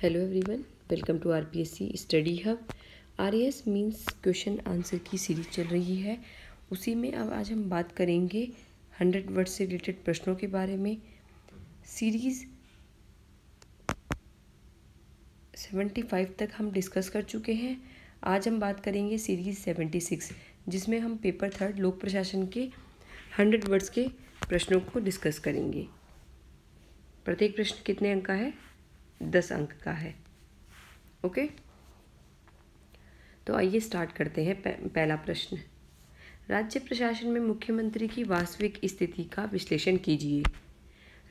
Hello everyone, welcome to RPSC study hub. RAS means question answer की series चल रही है। उसी में अब आज हम बात करेंगे 100 वर्ड से रिलेटेड प्रश्नों के बारे में। सीरीज़ 75 तक हम डिस्कस कर चुके हैं। आज हम बात करेंगे सीरीज़ 76, जिसमें हम पेपर 3 लोक प्रशासन के 100 वर्ड्स के प्रश्नों को डिस्कस करेंगे। प्रत्येक प्रश्न कितने अंक का है? 10 अंक का है। ओके, तो आइए स्टार्ट करते हैं। पहला प्रश्न, राज्य प्रशासन में मुख्यमंत्री की वास्तविक स्थिति का विश्लेषण कीजिए।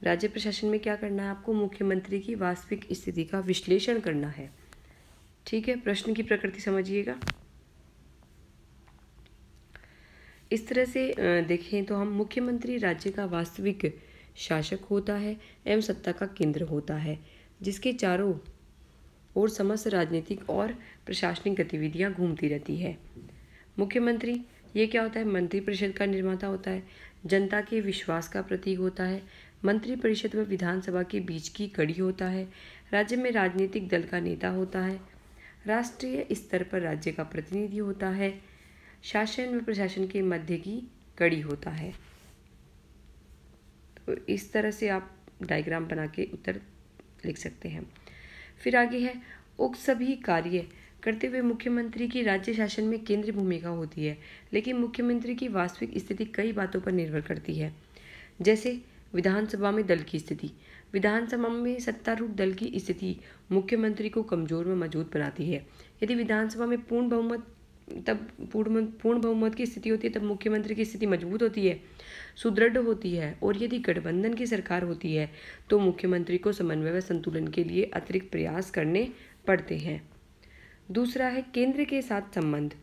राज्य प्रशासन में क्या करना है आपको? मुख्यमंत्री की वास्तविक स्थिति का विश्लेषण करना है। ठीक है, प्रश्न की प्रकृति समझिएगा। इस तरह से देखें तो हम मुख्यमंत्री राज्य का वास्तविक शासक होता है एवं सत्ता का केंद्र होता है, जिसके चारों ओर समस्त राजनीतिक और प्रशासनिक गतिविधियां घूमती रहती है। मुख्यमंत्री ये क्या होता है? मंत्रिपरिषद का निर्माता होता है, जनता के विश्वास का प्रतीक होता है, मंत्रिपरिषद व विधानसभा के बीच की कड़ी होता है, राज्य में राजनीतिक दल का नेता होता है, राष्ट्रीय स्तर पर राज्य का प्रतिनिधि होता है, शासन व प्रशासन के मध्य की कड़ी होता है। तो इस तरह से आप डायग्राम बना के उत्तर लिख सकते हैं। फिर आगे है, उक्त सभी कार्य करते हुए मुख्यमंत्री की राज्य शासन में केंद्रीय भूमिका होती है, लेकिन मुख्यमंत्री की वास्तविक स्थिति कई बातों पर निर्भर करती है। जैसे विधानसभा में दल की स्थिति। विधानसभा में सत्तारूढ़ दल की स्थिति मुख्यमंत्री को कमजोर व मजबूत बनाती है। यदि विधानसभा में पूर्ण बहुमत की स्थिति होती है, तब मुख्यमंत्री की स्थिति मजबूत होती है, सुदृढ़ होती है। और यदि गठबंधन की सरकार होती है तो मुख्यमंत्री को समन्वय व संतुलन के लिए अतिरिक्त प्रयास करने पड़ते हैं। दूसरा है, केंद्र के साथ संबंध।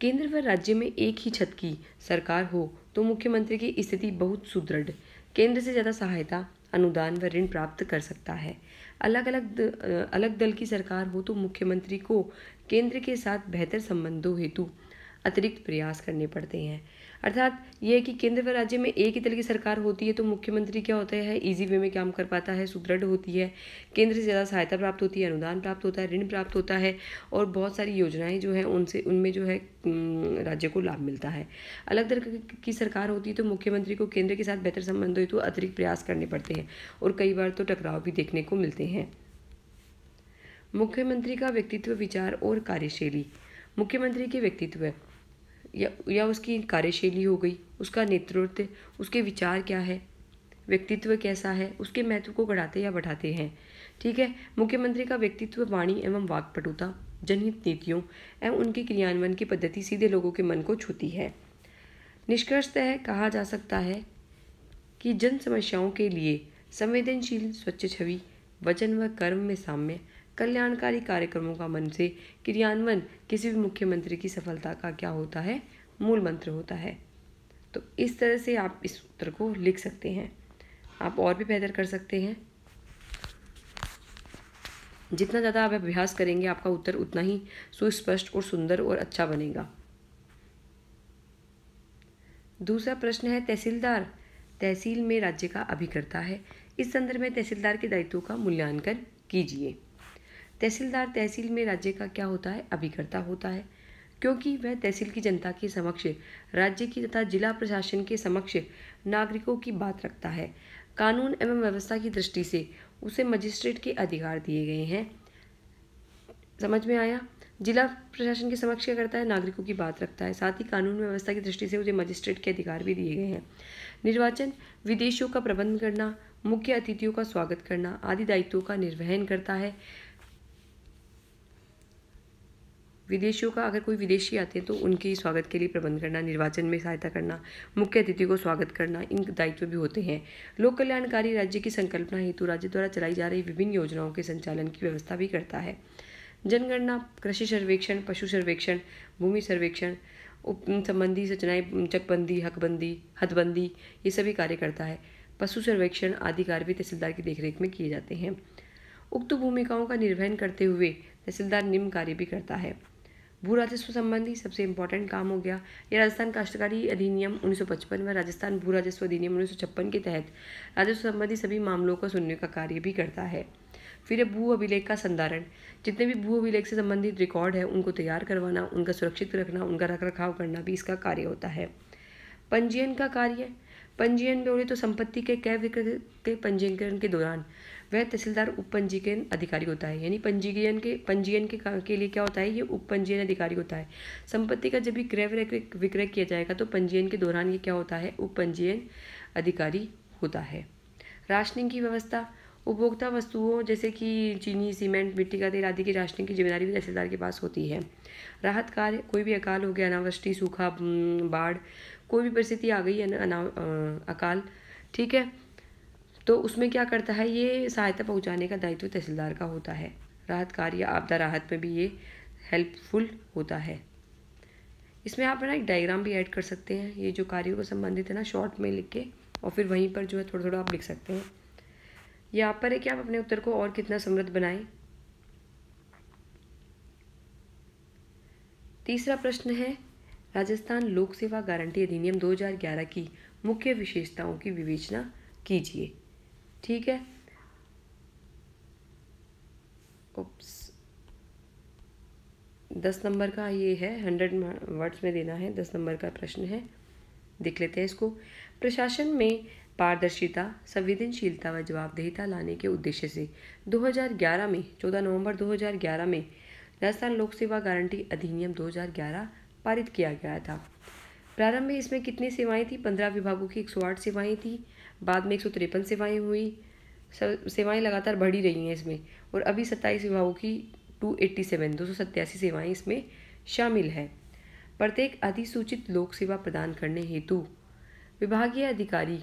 केंद्र व राज्य में एक ही छत की सरकार हो तो मुख्यमंत्री की स्थिति बहुत सुदृढ़, केंद्र से ज़्यादा सहायता, अनुदान व ऋण प्राप्त कर सकता है। अलग दल की सरकार हो तो मुख्यमंत्री को केंद्र के साथ बेहतर संबंधों हेतु अतिरिक्त प्रयास करने पड़ते हैं। अर्थात यह है कि केंद्र व राज्य में एक ही दल की सरकार होती है तो मुख्यमंत्री क्या होता है? इजी वे में काम कर पाता है, सुदृढ़ होती है, केंद्र से ज़्यादा सहायता प्राप्त होती है, अनुदान प्राप्त होता है, ऋण प्राप्त होता है और बहुत सारी योजनाएं जो हैं उनमें जो है राज्य को लाभ मिलता है। अलग दल की सरकार होती है तो मुख्यमंत्री को केंद्र के साथ बेहतर संबंध हेतु अतिरिक्त प्रयास करने पड़ते हैं और कई बार तो टकराव भी देखने को मिलते हैं। मुख्यमंत्री का व्यक्तित्व, विचार और कार्यशैली। मुख्यमंत्री के व्यक्तित्व या उसकी कार्यशैली हो गई, उसका नेतृत्व, उसके विचार क्या है, व्यक्तित्व कैसा है, उसके महत्व को बढ़ाते या बढ़ाते हैं। ठीक है, मुख्यमंत्री का व्यक्तित्व, वाणी एवं वाक्पटुता, जनहित नीतियों एवं उनके क्रियान्वयन की पद्धति सीधे लोगों के मन को छूती है। निष्कर्षतः कहा जा सकता है कि जन समस्याओं के लिए संवेदनशील, स्वच्छ छवि, वचन व कर्म में साम्य, कल्याणकारी कार्यक्रमों का मन से क्रियान्वयन किसी भी मुख्यमंत्री की सफलता का क्या होता है? मूल मंत्र होता है। तो इस तरह से आप इस उत्तर को लिख सकते हैं। आप और भी बेहतर कर सकते हैं। जितना ज़्यादा आप अभ्यास करेंगे आपका उत्तर उतना ही सुस्पष्ट और सुंदर और अच्छा बनेगा। दूसरा प्रश्न है, तहसीलदार तहसील में राज्य का अभिकर्ता है। इस संदर्भ में तहसीलदार के दायित्वों का मूल्यांकन कीजिए। तहसीलदार तहसील में राज्य का क्या होता है? अभिकर्ता होता है, क्योंकि वह तहसील की जनता के समक्ष, राज्य की तथा जिला प्रशासन के समक्ष नागरिकों की बात रखता है। कानून एवं व्यवस्था की दृष्टि से उसे मजिस्ट्रेट के अधिकार दिए गए हैं। समझ में आया? जिला प्रशासन के समक्ष क्या करता है? नागरिकों की बात रखता है, साथ ही कानून व्यवस्था की दृष्टि से उसे मजिस्ट्रेट के अधिकार भी दिए गए हैं। निर्वाचन, विदेशियों का प्रबंध करना, मुख्य अतिथियों का स्वागत करना आदि दायित्वों का निर्वहन करता है। विदेशियों का, अगर कोई विदेशी आते हैं तो उनके स्वागत के लिए प्रबंध करना, निर्वाचन में सहायता करना, मुख्य अतिथि को स्वागत करना, इन दायित्व भी होते हैं। लोक कल्याणकारी राज्य की संकल्पना हेतु राज्य द्वारा चलाई जा रही विभिन्न योजनाओं के संचालन की व्यवस्था भी करता है। जनगणना, कृषि सर्वेक्षण, पशु सर्वेक्षण, भूमि सर्वेक्षण, उप संबंधी सूचनाएं, चकबंदी, हदबंदी ये सभी कार्य करता है। पशु सर्वेक्षण आदि कार्य भी तहसीलदार की देखरेख में किए जाते हैं। उक्त भूमिकाओं का निर्वहन करते हुए तहसीलदार निम्न कार्य भी करता है। भू राजस्व संबंधी सबसे इम्पोर्टेंट काम हो गया। यह राजस्थान काश्तकारी अधिनियम 1955 व राजस्थान भू राजस्व अधिनियम 1956 के तहत राजस्व संबंधी सभी मामलों को सुनने का कार्य भी करता है। फिर है भू अभिलेख का संधारण, जितने भी भू अभिलेख से संबंधित रिकॉर्ड है उनको तैयार करवाना, उनका सुरक्षित रखना, उनका रखरखाव करना भी इसका कार्य होता है। पंजीयन का कार्य, पंजीयन बोले तो संपत्ति के क्रय विक्रय के पंजीकरण के दौरान वह तहसीलदार उप पंजीकरण अधिकारी होता है। यानी पंजीयन के लिए क्या होता है, ये उप पंजीयन अधिकारी होता है। संपत्ति का जब भी क्रय विक्रय किया जाएगा तो पंजीयन के दौरान ये क्या होता है, उप पंजीयन अधिकारी होता है। राशनिंग की व्यवस्था, उपभोक्ता वस्तुओं जैसे कि चीनी, सीमेंट, मिट्टी का तेल आदि की राशनिंग की जिम्मेदारी भी तहसीलदार के पास होती है। राहत कार्य, कोई भी अकाल हो गया, अनावृष्टि, सूखा, बाढ़, कोई भी परिस्थिति आ गई है अकाल, ठीक है, तो उसमें क्या करता है, ये सहायता पहुंचाने का दायित्व तहसीलदार का होता है। राहत कार्य, आपदा राहत में भी ये हेल्पफुल होता है। इसमें आप ना एक डायग्राम भी ऐड कर सकते हैं, ये जो कार्यों को संबंधित है ना, शॉर्ट में लिख के, और फिर वहीं पर जो है थोड़ा थोड़ा आप लिख सकते हैं। यहाँ पर है कि आप अपने उत्तर को और कितना समृद्ध बनाएं। तीसरा प्रश्न है, राजस्थान लोक सेवा गारंटी अधिनियम 2011 की मुख्य विशेषताओं की विवेचना कीजिए। ठीक है, 10 नंबर का ये है, 100 वर्ड्स में देना है, 10 नंबर का प्रश्न है, देख लेते हैं इसको। प्रशासन में पारदर्शिता, संवेदनशीलता व जवाबदेहिता लाने के उद्देश्य से 2011 में 14 नवंबर 2011 में राजस्थान लोक सेवा गारंटी अधिनियम 2011 पारित किया गया था। प्रारंभ में इसमें कितनी सेवाएं थी, 15 विभागों की 108 सेवाएं थी, बाद में 153 सेवाएं हुई, सेवाएं लगातार बढ़ी रही हैं इसमें, और अभी 27 विभागों की 287 सेवाएं इसमें शामिल है। प्रत्येक अधिसूचित लोक सेवा प्रदान करने हेतु विभागीय अधिकारी,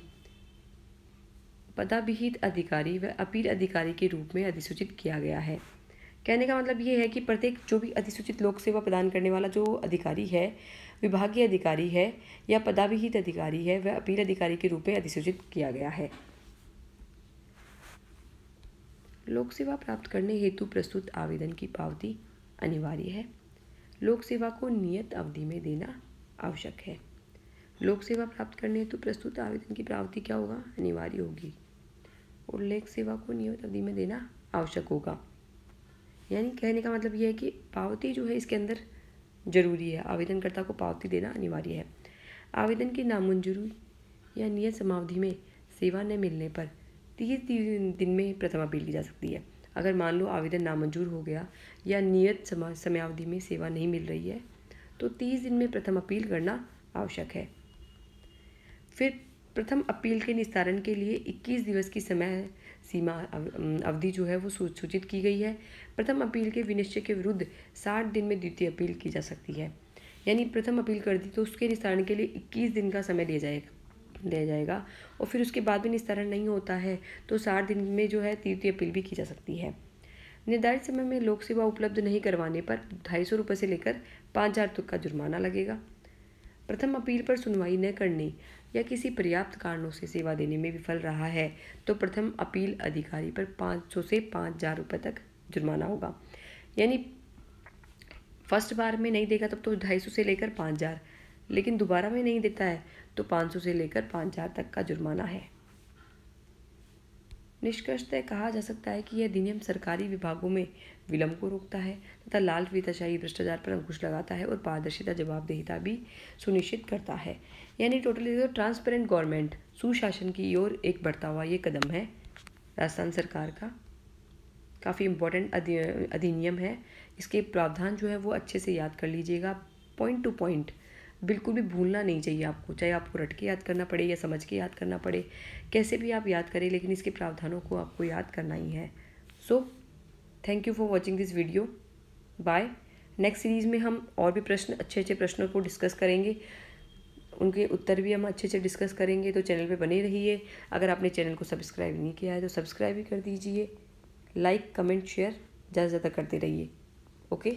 पदाभिहित अधिकारी व अपील अधिकारी के रूप में अधिसूचित किया गया है। कहने का मतलब ये है कि प्रत्येक जो भी अधिसूचित लोक सेवा प्रदान करने वाला जो अधिकारी है, विभागीय अधिकारी है या पदाभिहित अधिकारी है, वह अपील अधिकारी के रूप में अधिसूचित किया गया है। लोक सेवा प्राप्त करने हेतु प्रस्तुत आवेदन की पावती अनिवार्य है। लोक सेवा को नियत अवधि में देना आवश्यक है। लोक सेवा प्राप्त करने हेतु प्रस्तुत आवेदन की पावती क्या होगा, अनिवार्य होगी, और लोक सेवा को नियत अवधि में देना आवश्यक होगा। यानी कहने का मतलब ये है कि पावती जो है इसके अंदर जरूरी है, आवेदनकर्ता को पावती देना अनिवार्य है। आवेदन की नामंजूरी या नियत समावधि में सेवा न मिलने पर 30 दिन में प्रथम अपील की जा सकती है। अगर मान लो आवेदन नामंजूर हो गया या नियत समयावधि में सेवा नहीं मिल रही है तो 30 दिन में प्रथम अपील करना आवश्यक है। फिर प्रथम अपील के निस्तारण के लिए 21 दिवस की समय सीमा अवधि जो है वो सूचित की गई है। प्रथम अपील के विनिश्चय के विरुद्ध 60 दिन में द्वितीय अपील की जा सकती है। यानी प्रथम अपील कर दी तो उसके निस्तारण के लिए 21 दिन का समय दिया जाएगा, और फिर उसके बाद भी निस्तारण नहीं होता है तो 60 दिन में जो है तृतीय अपील भी की जा सकती है। निर्धारित समय में लोक सेवा उपलब्ध नहीं करवाने पर 250 रुपये से लेकर 5000 तक का जुर्माना लगेगा। प्रथम अपील पर सुनवाई न करने या किसी पर्याप्त कारणों से सेवा देने में विफल रहा है तो प्रथम अपील अधिकारी पर 500 से 5000 रुपये तक जुर्माना होगा। यानी फर्स्ट बार में नहीं देगा तब तो 250 से लेकर 5000, लेकिन दोबारा में नहीं देता है तो 500 से लेकर 5000 तक का जुर्माना है। निष्कर्षतः कहा जा सकता है कि यह अधिनियम सरकारी विभागों में विलंब को रोकता है तथा लाल फीताशाही भ्रष्टाचार पर अंकुश लगाता है और पारदर्शिता जवाबदेहिता भी सुनिश्चित करता है। यानी टोटली ट्रांसपेरेंट गवर्नमेंट, सुशासन की ओर एक बढ़ता हुआ ये कदम है राजस्थान सरकार का। काफ़ी इम्पोर्टेंट अधिनियम है। इसके प्रावधान जो है वो अच्छे से याद कर लीजिएगा, पॉइंट टू पॉइंट, बिल्कुल भी भूलना नहीं चाहिए आपको, चाहे आपको रट के याद करना पड़े या समझ के याद करना पड़े, कैसे भी आप याद करें, लेकिन इसके प्रावधानों को आपको याद करना ही है। So thank you for watching this video, bye. Next series में हम और भी अच्छे प्रश्नों को डिस्कस करेंगे, उनके उत्तर भी हम अच्छे से डिस्कस करेंगे, तो चैनल पे बने रहिए। अगर आपने चैनल को सब्सक्राइब नहीं किया है तो सब्सक्राइब भी कर दीजिए, लाइक कमेंट शेयर ज़्यादा से ज़्यादा करते रहिए। ओके।